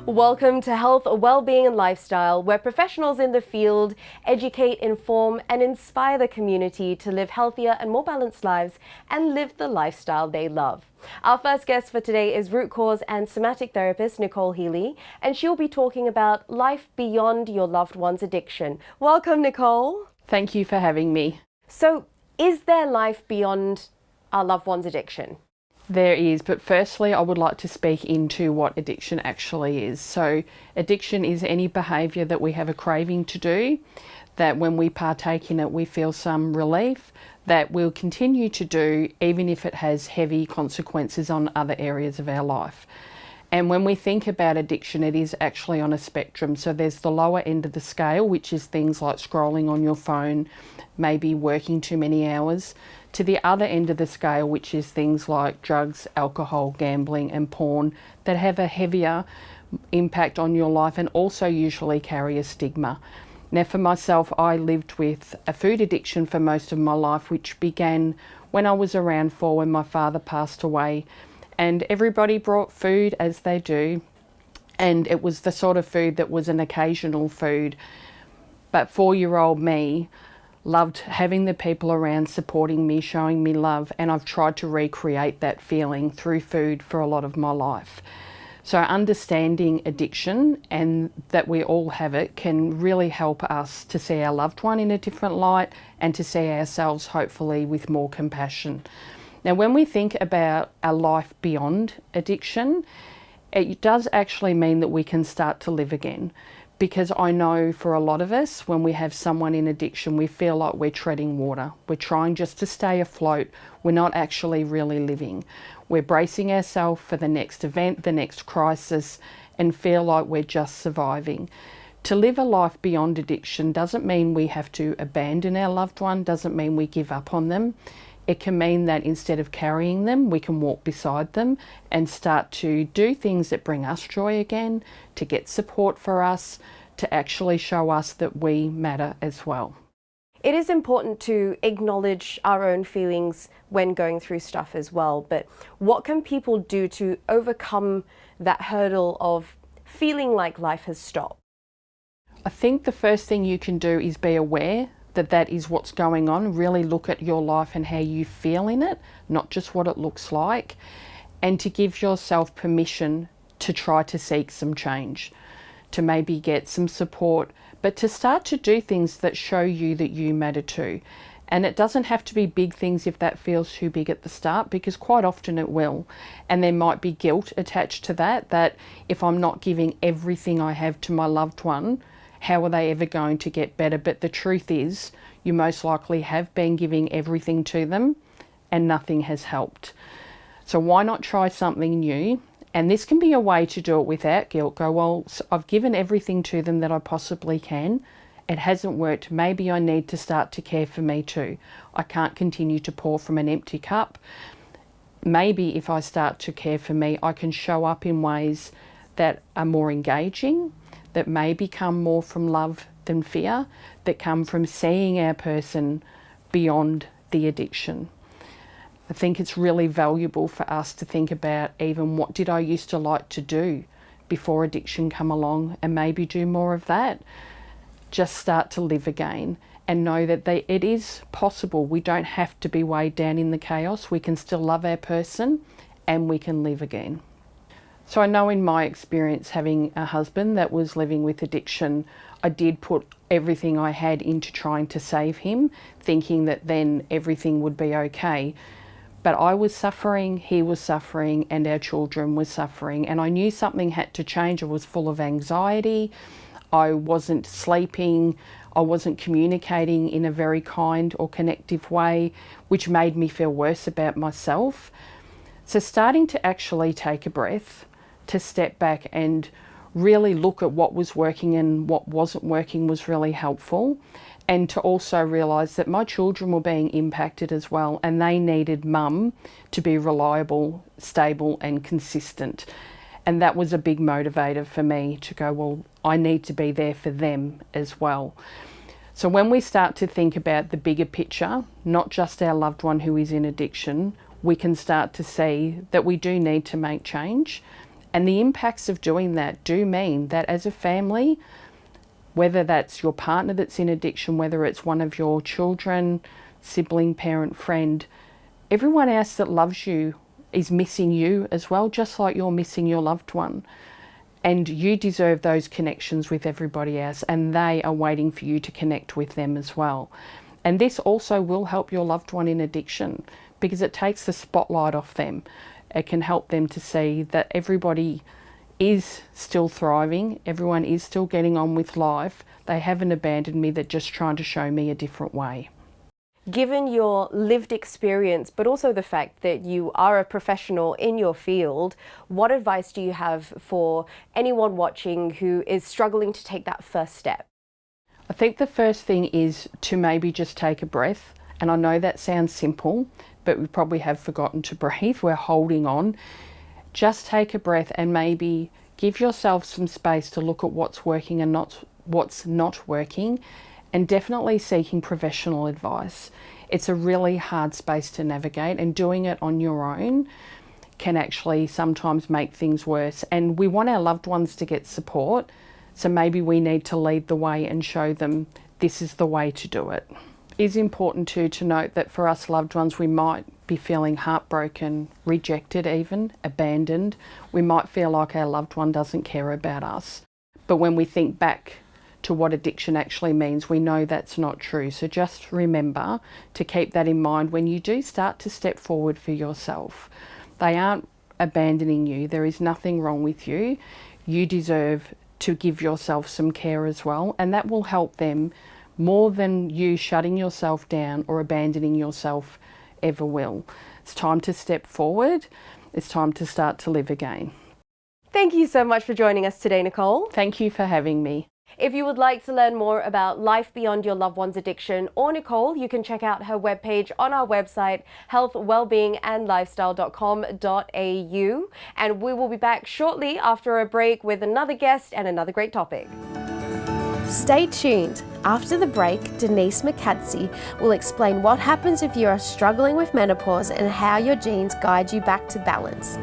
Welcome to Health, Wellbeing and Lifestyle, where professionals in the field educate, inform and inspire the community to live healthier and more balanced lives and live the lifestyle they love. Our first guest for today is root cause and somatic therapist Nicole Healy, and she'll be talking about life beyond your loved one's addiction. Welcome, Nicole. Thank you for having me. So, is there life beyond our loved one's addiction? There is, but firstly I would like to speak into what addiction actually is. So addiction is any behaviour that we have a craving to do, that when we partake in it we feel some relief, that we'll continue to do even if it has heavy consequences on other areas of our life. And when we think about addiction, it is actually on a spectrum. So there's the lower end of the scale, which is things like scrolling on your phone, maybe working too many hours, to the other end of the scale, which is things like drugs, alcohol, gambling and porn that have a heavier impact on your life and also usually carry a stigma. Now for myself, I lived with a food addiction for most of my life, which began when I was around 4 when my father passed away. And everybody brought food as they do, and it was the sort of food that was an occasional food. But 4-year-old me loved having the people around supporting me, showing me love, and I've tried to recreate that feeling through food for a lot of my life. So understanding addiction and that we all have it can really help us to see our loved one in a different light and to see ourselves hopefully with more compassion. Now, when we think about a life beyond addiction, it does actually mean that we can start to live again. Because I know for a lot of us, when we have someone in addiction, we feel like we're treading water. We're trying just to stay afloat. We're not actually really living. We're bracing ourselves for the next event, the next crisis, and feel like we're just surviving. To live a life beyond addiction doesn't mean we have to abandon our loved one, doesn't mean we give up on them. It can mean that instead of carrying them, we can walk beside them and start to do things that bring us joy again, to get support for us, to actually show us that we matter as well. It is important to acknowledge our own feelings when going through stuff as well, but what can people do to overcome that hurdle of feeling like life has stopped? I think the first thing you can do is be aware that that is what's going on. Really look at your life and how you feel in it, not just what it looks like, and to give yourself permission to try to seek some change, to maybe get some support, but to start to do things that show you that you matter too. And it doesn't have to be big things if that feels too big at the start, because quite often it will. And there might be guilt attached to that, that if I'm not giving everything I have to my loved one, how are they ever going to get better? But the truth is, you most likely have been giving everything to them and nothing has helped. So why not try something new? And this can be a way to do it without guilt. Go, well, I've given everything to them that I possibly can. It hasn't worked. Maybe I need to start to care for me too. I can't continue to pour from an empty cup. Maybe if I start to care for me, I can show up in ways that are more engaging, that maybe come more from love than fear, that come from seeing our person beyond the addiction. I think it's really valuable for us to think about even what did I used to like to do before addiction come along, and maybe do more of that. Just start to live again and know that it is possible. We don't have to be weighed down in the chaos. We can still love our person and we can live again. So I know in my experience, having a husband that was living with addiction, I did put everything I had into trying to save him, thinking that then everything would be okay. But I was suffering, he was suffering, and our children were suffering. And I knew something had to change. I was full of anxiety. I wasn't sleeping. I wasn't communicating in a very kind or connective way, which made me feel worse about myself. So starting to actually take a breath, to step back and really look at what was working and what wasn't working was really helpful. And to also realise that my children were being impacted as well, and they needed mum to be reliable, stable and consistent. And that was a big motivator for me to go, well, I need to be there for them as well. So when we start to think about the bigger picture, not just our loved one who is in addiction, we can start to see that we do need to make change And the impacts of doing that do mean that as a family, whether that's your partner that's in addiction, whether it's one of your children, sibling, parent, friend, everyone else that loves you is missing you as well, just like you're missing your loved one. And you deserve those connections with everybody else, and they are waiting for you to connect with them as well. And this also will help your loved one in addiction because it takes the spotlight off them. It can help them to see that everybody is still thriving, everyone is still getting on with life. They haven't abandoned me, they're just trying to show me a different way. Given your lived experience, but also the fact that you are a professional in your field, what advice do you have for anyone watching who is struggling to take that first step? I think the first thing is to maybe just take a breath. And I know that sounds simple, but we probably have forgotten to breathe. We're holding on. Just take a breath and maybe give yourself some space to look at what's working and what's not working, and definitely seeking professional advice. It's a really hard space to navigate, and doing it on your own can actually sometimes make things worse. And we want our loved ones to get support, so maybe we need to lead the way and show them this is the way to do it. It is important too to note that for us loved ones, we might be feeling heartbroken, rejected even, abandoned. We might feel like our loved one doesn't care about us. But when we think back to what addiction actually means, we know that's not true. So just remember to keep that in mind when you do start to step forward for yourself. They aren't abandoning you. There is nothing wrong with you. You deserve to give yourself some care as well, and that will help them more than you shutting yourself down or abandoning yourself ever will. It's time to step forward. It's time to start to live again. Thank you so much for joining us today, Nicole. Thank you for having me. If you would like to learn more about life beyond your loved one's addiction or Nicole, you can check out her webpage on our website, healthwellbeingandlifestyle.com.au. And we will be back shortly after a break with another guest and another great topic. Stay tuned. After the break, Denise Mokadsi will explain what happens if you are struggling with menopause and how your genes guide you back to balance.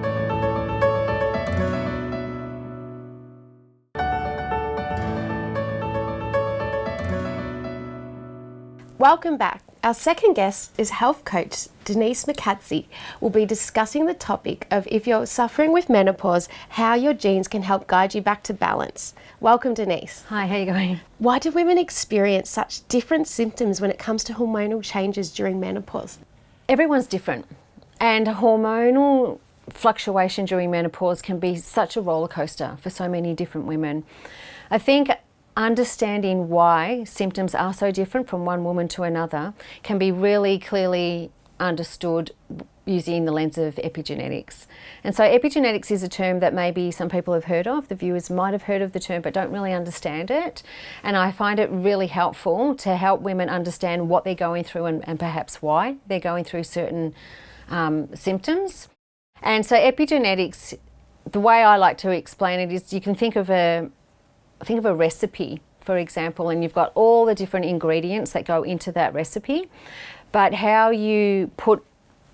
Welcome back. Our second guest is health coach Denise Mokadsi. We'll be discussing the topic of if you're suffering with menopause, how your genes can help guide you back to balance. Welcome, Denise. Hi, how are you going? Why do women experience such different symptoms when it comes to hormonal changes during menopause? Everyone's different, and hormonal fluctuation during menopause can be such a roller coaster for so many different women. I think understanding why symptoms are so different from one woman to another can be really clearly understood using the lens of epigenetics. And so epigenetics is a term that maybe some people have heard of, the viewers might have heard of the term but don't really understand it. And I find it really helpful to help women understand what they're going through and perhaps why they're going through certain symptoms. And so epigenetics, the way I like to explain it is you can think of a recipe, for example, and you've got all the different ingredients that go into that recipe, but how you put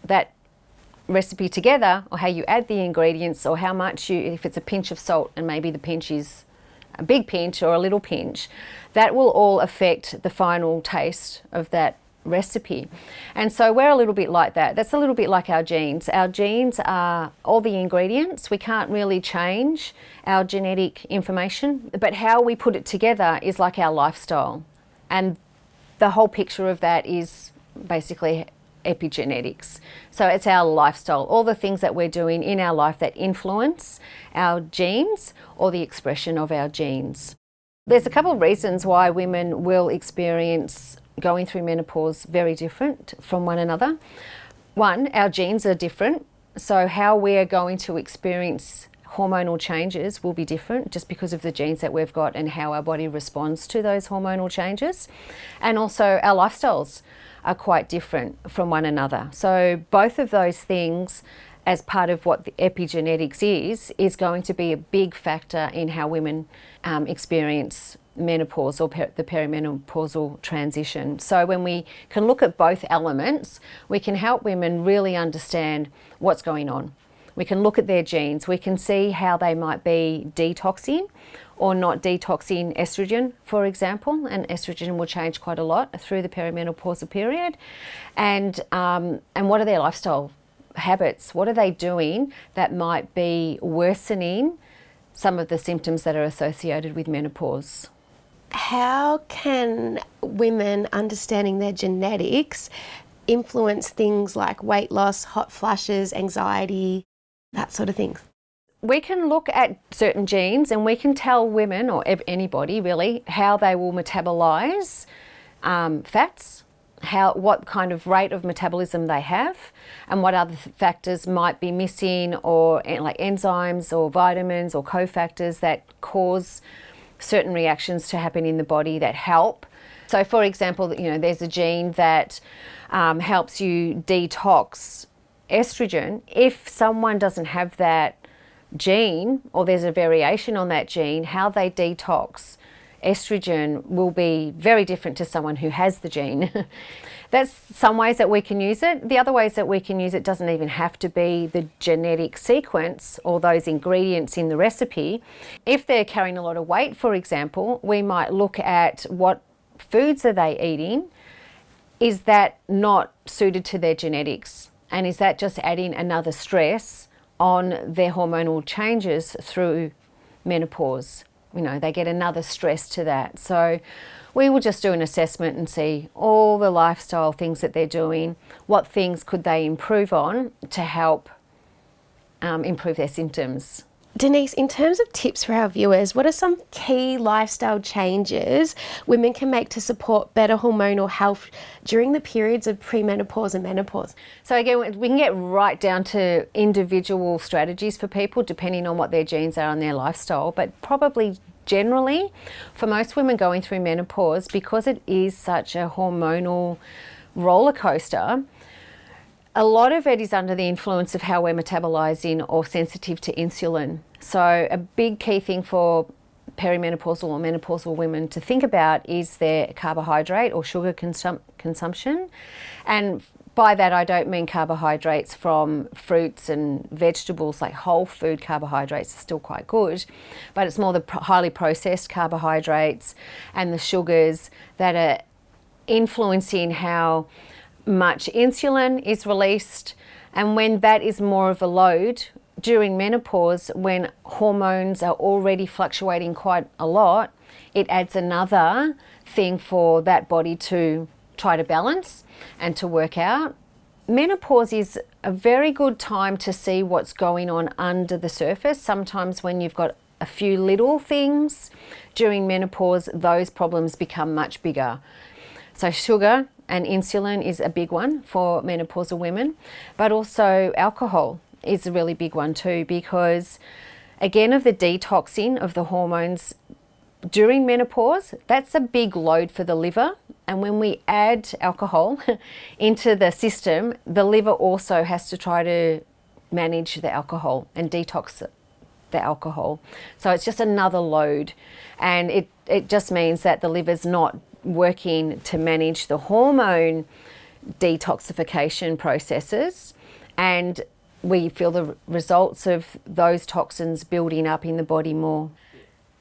that recipe together, or how you add the ingredients, or how much if it's a pinch of salt and maybe the pinch is a big pinch or a little pinch, that will all affect the final taste of that recipe. And so we're a little bit like that. That's a little bit like our genes. Our genes are all the ingredients. We can't really change our genetic information, but how we put it together is like our lifestyle. And the whole picture of that is basically epigenetics. So it's our lifestyle, all the things that we're doing in our life that influence our genes or the expression of our genes. There's a couple of reasons why women will experience going through menopause very different from one another. One, our genes are different, so how we're going to experience hormonal changes will be different just because of the genes that we've got and how our body responds to those hormonal changes. And also our lifestyles are quite different from one another. So both of those things, as part of what the epigenetics is going to be a big factor in how women experience menopause or the perimenopausal transition. So when we can look at both elements, we can help women really understand what's going on. We can look at their genes. We can see how they might be detoxing or not detoxing estrogen, for example, and estrogen will change quite a lot through the perimenopausal period. And what are their lifestyle habits? What are they doing that might be worsening some of the symptoms that are associated with menopause? How can women understanding their genetics influence things like weight loss, hot flushes, anxiety, that sort of thing? We can look at certain genes and we can tell women, or anybody really, how they will metabolize fats, what kind of rate of metabolism they have, and what other factors might be missing, or like enzymes or vitamins or cofactors that cause certain reactions to happen in the body that help. So for example, there's a gene that helps you detox estrogen. If someone doesn't have that gene, or there's a variation on that gene, how they detox estrogen will be very different to someone who has the gene. That's some ways that we can use it. The other ways that we can use it doesn't even have to be the genetic sequence or those ingredients in the recipe. If they're carrying a lot of weight, for example, we might look at what foods are they eating. Is that not suited to their genetics? And is that just adding another stress on their hormonal changes through menopause? They get another stress to that. So we will just do an assessment and see all the lifestyle things that they're doing, what things could they improve on to help improve their symptoms. Denise, in terms of tips for our viewers, what are some key lifestyle changes women can make to support better hormonal health during the periods of premenopause and menopause? So again, we can get right down to individual strategies for people depending on what their genes are and their lifestyle, but probably generally for most women going through menopause, because it is such a hormonal roller coaster, a lot of it is under the influence of how we're metabolizing or sensitive to insulin. So a big key thing for perimenopausal or menopausal women to think about is their carbohydrate or sugar consumption. And by that, I don't mean carbohydrates from fruits and vegetables, like whole food carbohydrates are still quite good, but it's more the highly processed carbohydrates and the sugars that are influencing how much insulin is released. And when that is more of a load during menopause, when hormones are already fluctuating quite a lot, it adds another thing for that body to try to balance and to work out. Menopause is a very good time to see what's going on under the surface. Sometimes when you've got a few little things during menopause, those problems become much bigger. So sugar and insulin is a big one for menopausal women, but also alcohol is a really big one too, because again, of the detoxing of the hormones during menopause, that's a big load for the liver. And when we add alcohol into the system, the liver also has to try to manage the alcohol and detox the alcohol. So it's just another load, and it just means that the liver's not working to manage the hormone detoxification processes, and we feel the results of those toxins building up in the body more.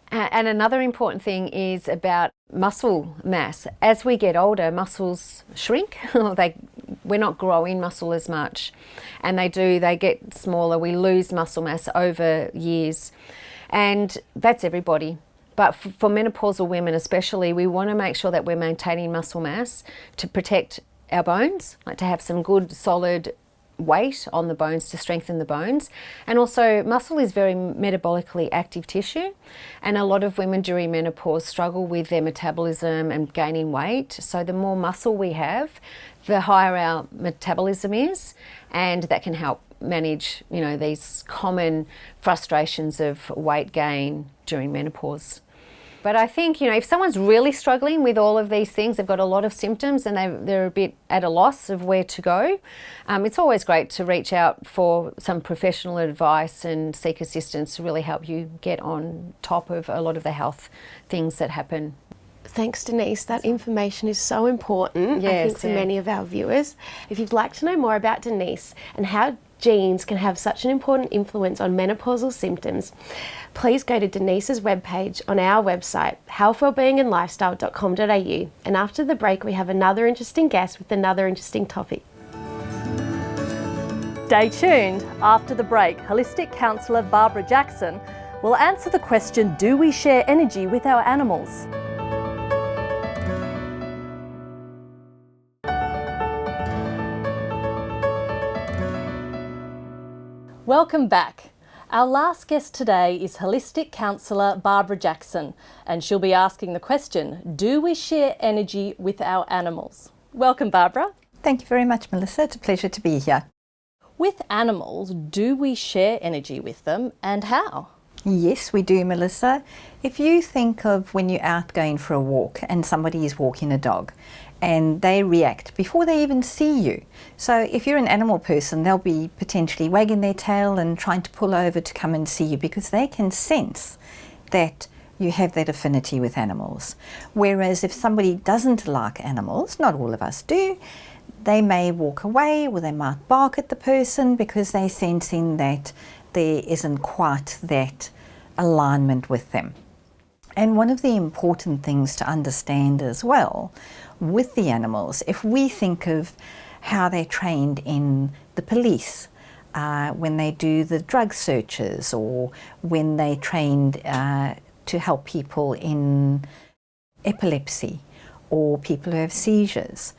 And another important thing is about muscle mass. As we get older, muscles shrink. We're not growing muscle as much, and they get smaller. We lose muscle mass over years, and that's everybody. But for menopausal women especially, we want to make sure that we're maintaining muscle mass to protect our bones, like to have some good solid weight on the bones to strengthen the bones. And also, muscle is very metabolically active tissue, and a lot of women during menopause struggle with their metabolism and gaining weight. So the more muscle we have, the higher our metabolism is, and that can help manage, these common frustrations of weight gain during menopause. But I think, if someone's really struggling with all of these things, they've got a lot of symptoms and they're a bit at a loss of where to go, it's always great to reach out for some professional advice and seek assistance to really help you get on top of a lot of the health things that happen. Thanks, Denise. That information is so important, Yes, I think, to many of our viewers. If you'd like to know more about Denise and how genes can have such an important influence on menopausal symptoms, please go to Denise's webpage on our website, healthwellbeingandlifestyle.com.au, and after the break we have another interesting guest with another interesting topic. Stay tuned. After the break, holistic counsellor Barbara Jackson will answer the question, do we share energy with our animals? Welcome back. Our last guest today is holistic counsellor Barbara Jackson, and she'll be asking the question, do we share energy with our animals? Welcome, Barbara. Thank you very much, Melissa. It's a pleasure to be here. With animals, do we share energy with them, and how? Yes, we do, Melissa. If you think of when you're out going for a walk and somebody is walking a dog and they react before they even see you. So if you're an animal person, they'll be potentially wagging their tail and trying to pull over to come and see you because they can sense that you have that affinity with animals. Whereas if somebody doesn't like animals, not all of us do, they may walk away or they might bark at the person because they're sensing that there isn't quite that alignment with them. And one of the important things to understand as well with the animals, if we think of how they're trained in the police, when they do the drug searches or when they trained to help people in epilepsy or people who have seizures,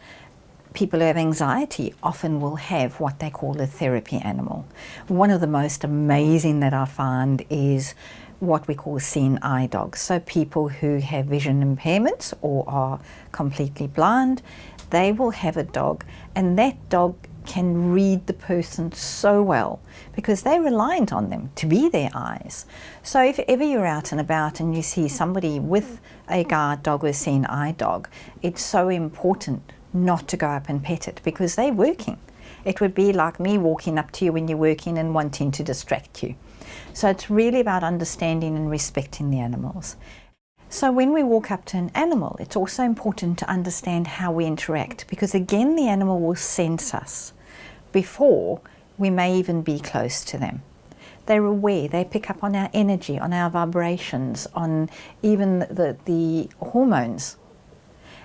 people who have anxiety often will have what they call a therapy animal. One of the most amazing that I find is what we call seeing eye dogs. So people who have vision impairments or are completely blind, they will have a dog, and that dog can read the person so well because they're reliant on them to be their eyes. So if ever you're out and about and you see somebody with a guard dog or a seeing eye dog, it's so important not to go up and pet it because they're working. It would be like me walking up to you when you're working and wanting to distract you. So it's really about understanding and respecting the animals. So when we walk up to an animal, it's also important to understand how we interact because again, the animal will sense us before we may even be close to them. They're aware, they pick up on our energy, on our vibrations, on even the hormones.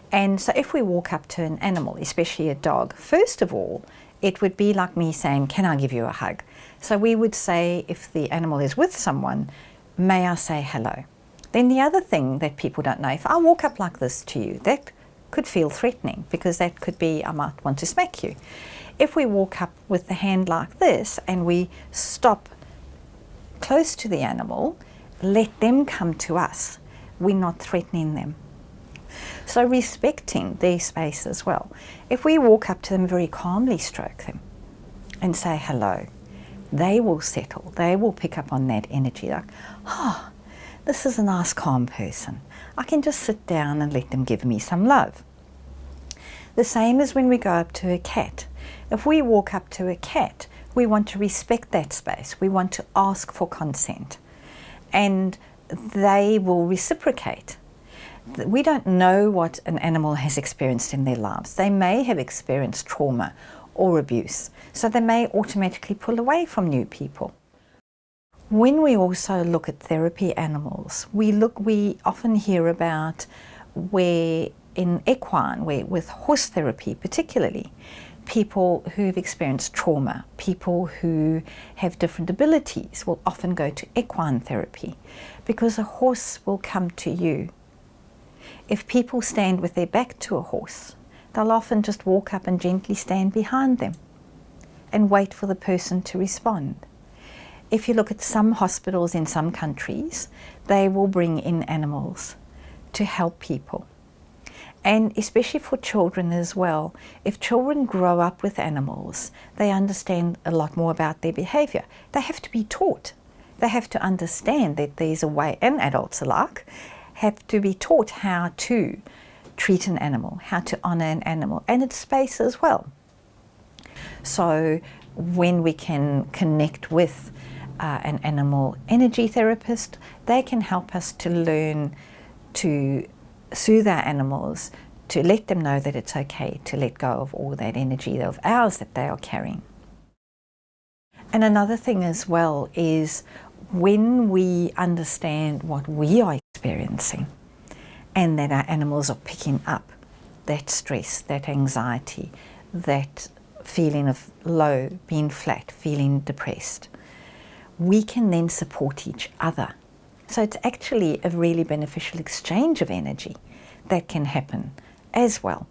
And so if we walk up to an animal, especially a dog, first of all, it would be like me saying, can I give you a hug? So we would say, if the animal is with someone, may I say hello? Then the other thing that people don't know, if I walk up like this to you, that could feel threatening because that could be, I might want to smack you. If we walk up with the hand like this and we stop close to the animal, let them come to us. We're not threatening them. So respecting their space as well. If we walk up to them, very calmly stroke them and say hello, they will settle. They will pick up on that energy like, oh, this is a nice calm person. I can just sit down and let them give me some love. The same as when we go up to a cat. If we walk up to a cat, we want to respect that space. We want to ask for consent. And they will reciprocate. We don't know what an animal has experienced in their lives. They may have experienced trauma or abuse, so they may automatically pull away from new people. When we also look at therapy animals, we often hear about where in equine, with horse therapy particularly, people who've experienced trauma, people who have different abilities will often go to equine therapy because a horse will come to you. If people stand with their back to a horse, they'll often just walk up and gently stand behind them and wait for the person to respond. If you look at some hospitals in some countries, they will bring in animals to help people. And especially for children as well, if children grow up with animals, they understand a lot more about their behaviour. They have to be taught. They have to understand that there's a way, and adults alike, have to be taught how to treat an animal, how to honour an animal, and its space as well. So when we can connect with an animal energy therapist, they can help us to learn to soothe our animals, to let them know that it's okay to let go of all that energy of ours that they are carrying. And another thing as well is when we understand what we are experiencing and that our animals are picking up that stress, that anxiety, that feeling of low, being flat, feeling depressed, we can then support each other. So it's actually a really beneficial exchange of energy that can happen as well.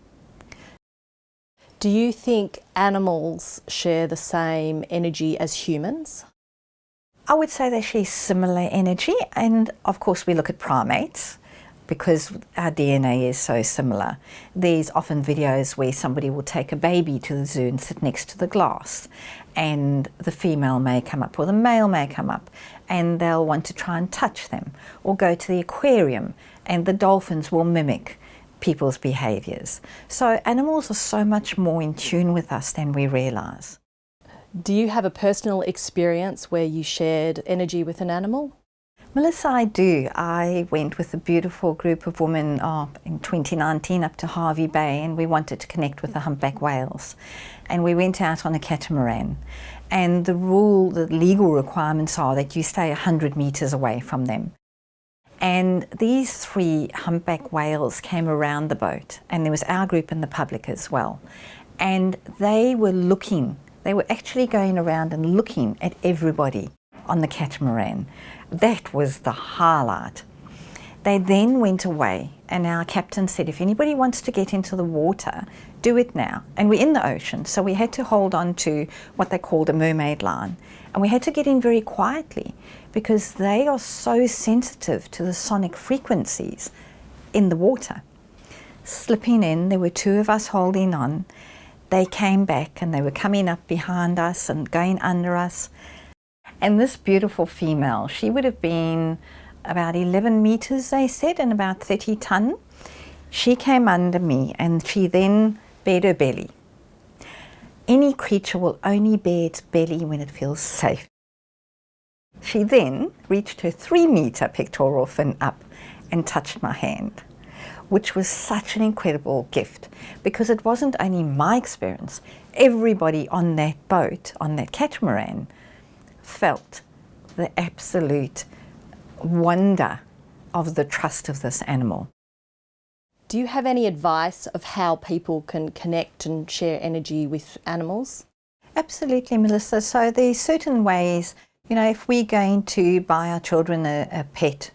Do you think animals share the same energy as humans? I would say they share similar energy, and of course we look at primates because our DNA is so similar. There's often videos where somebody will take a baby to the zoo and sit next to the glass, and the female may come up or the male may come up and they'll want to try and touch them, or go to the aquarium and the dolphins will mimic people's behaviours. So animals are so much more in tune with us than we realise. Do you have a personal experience where you shared energy with an animal? Melissa, I do. I went with a beautiful group of women in 2019 up to Hervey Bay, and we wanted to connect with the humpback whales. And we went out on a catamaran. And the legal requirements are that you stay 100 metres away from them. And these 3 humpback whales came around the boat, and there was our group and the public as well. And they were actually going around and looking at everybody on the catamaran. That was the highlight. They then went away, and our captain said, if anybody wants to get into the water, do it now. And we're in the ocean, so we had to hold on to what they called a mermaid line. And we had to get in very quietly because they are so sensitive to the sonic frequencies in the water. Slipping in, there were 2 of us holding on. They came back and they were coming up behind us and going under us. And this beautiful female, she would have been about 11 metres, they said, and about 30 tonne. She came under me and she then bared her belly. Any creature will only bare its belly when it feels safe. She then reached her 3-metre pectoral fin up and touched my hand, which was such an incredible gift because it wasn't only my experience. Everybody on that boat, on that catamaran, felt the absolute wonder of the trust of this animal. Do you have any advice of how people can connect and share energy with animals? Absolutely, Melissa. So there's certain ways, if we're going to buy our children a pet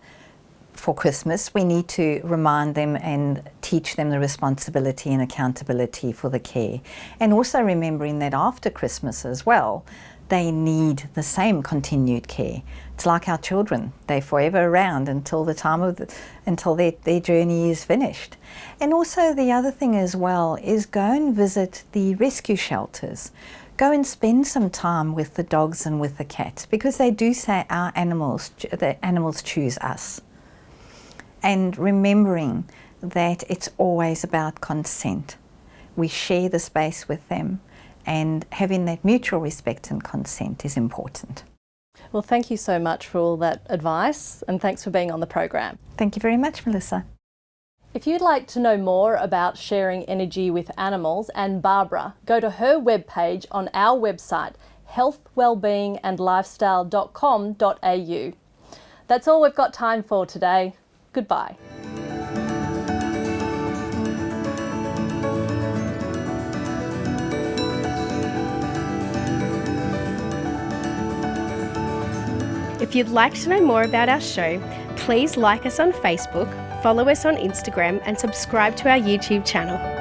for Christmas, we need to remind them and teach them the responsibility and accountability for the care. And also remembering that after Christmas as well, they need the same continued care. It's like our children. They're forever around until the time until their journey is finished. And also the other thing as well is go and visit the rescue shelters. Go and spend some time with the dogs and with the cats, because they do say the animals choose us. And remembering that it's always about consent. We share the space with them, and having that mutual respect and consent is important. Well, thank you so much for all that advice, and thanks for being on the program. Thank you very much, Melissa. If you'd like to know more about sharing energy with animals and Barbara, go to her webpage on our website, healthwellbeingandlifestyle.com.au. That's all we've got time for today. Goodbye. If you'd like to know more about our show, please like us on Facebook, follow us on Instagram and subscribe to our YouTube channel.